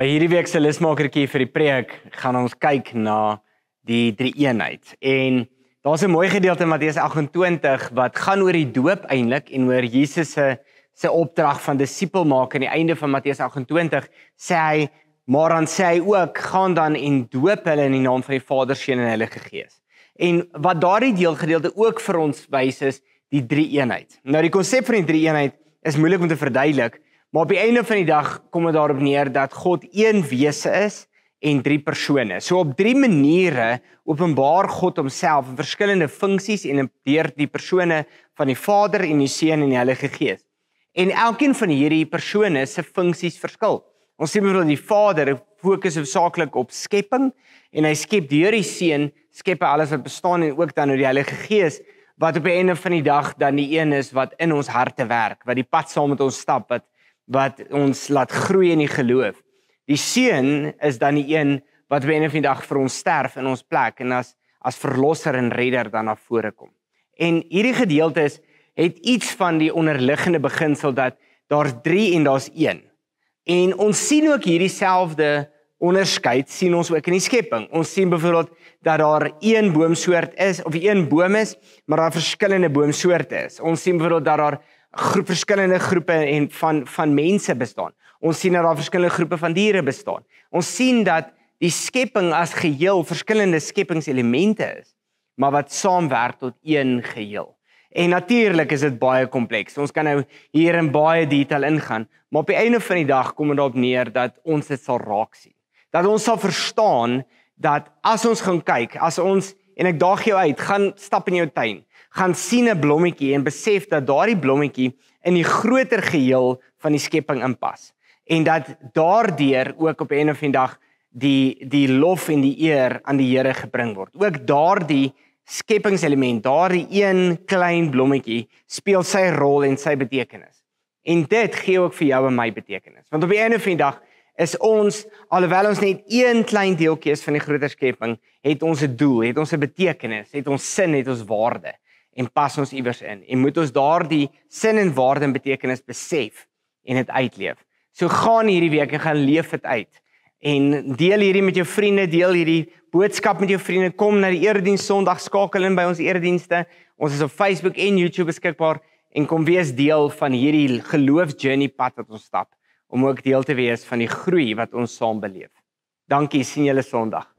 By hierdie week se lusmakertjie vir die preek gaan ons kyk na die drie-eenheid. En daar's 'n mooi gedeelte in Matteus 28 wat gaan oor die doop eintlik en oor Jesus se opdrag van disipel maak. Aan die einde van Matteus 28 sê hy, maar dan sê hy ook, gaan dan en doop hulle in die naam van die Vader, Seun en Heilige Gees. En wat daardie deelgedeelte ook vir ons wys is die drie-eenheid. Nou die konsep van die drie-eenheid is moeilik om te verduidelik, maar op die einde van die dag kom dit daarop neer dat God een wese is en drie persone. So op drie maniere openbaar God homself in verskillende funksies en deur die persone van die Vader en die Seun en die Heilige Gees. En elkeen van hierdie persone se funksies verskil. Ons sien bijvoorbeeld die Vader fokus hoofsaaklik op skepping en hy skep deur die Seun, skep hy alles wat bestaan en ook dan deur die Heilige Gees wat op die einde van die dag dan die een is wat in ons harte werk, wat die pad saam met ons stap, wat ons laat groei in die geloof. Die Seun is dan die een wat op die einde van die dag vir ons sterf in ons plek en as verlosser en redder dan na vore kom. En hierdie gedeelte het iets van die onderliggende beginsel dat daar's drie en daar's een. En ons sien ook hierdie selfde onderskeid sien ons ook in die skepping. Ons sien byvoorbeeld dat daar een boomsoort is of een boom is, maar daar verskillende boomsoorte is. Ons sien byvoorbeeld dat daar verskillende groepe en van mense bestaan. Ons sien dat daar verskillende groepe van diere bestaan. Ons sien dat die skepping as geheel verskillende skeppingselemente is, maar wat saamwerk tot een geheel. En natuurlik is dit baie kompleks. Ons kan nou hier in baie detail ingaan, maar op die einde van die dag kom dit daarop neer dat ons dit sal raak sien. Dat ons sal verstaan dat as ons gaan kyk, as ons, en ek daag jou uit, gaan stap in jou tuin, gaan sien 'n blommetjie en besef dat daardie blommetjie in die groter geheel van die skepping inpas. En dat daardeur ook op 'n einde van die dag die lof en die eer aan die Here gebring word. Ook daardie skepingselement, daardie een klein blommetjie speel sy rol en sy betekenis. En dit gee ook vir jou en my betekenis. Want op die einde van die dag is ons, alhoewel ons net een klein deeltjie is van die groter skepping, het ons 'n doel, het ons 'n betekenis, het ons sin, het ons waarde en pas ons iewers in. En moet ons daardie sin en waarde en betekenis besef en dit uitleef. So gaan hierdie week en gaan leef dit uit. En deel hierdie met jou vriende, deel hierdie boodskap met jou vriende, kom na die erediens Sondag, skakel in by ons eredienste. Ons is op Facebook en YouTube beskikbaar en kom wees deel van hierdie geloofsjourney pad wat ons stap, om ook deel te wees van die groei wat ons saam beleef. Dankie, sien julle Sondag.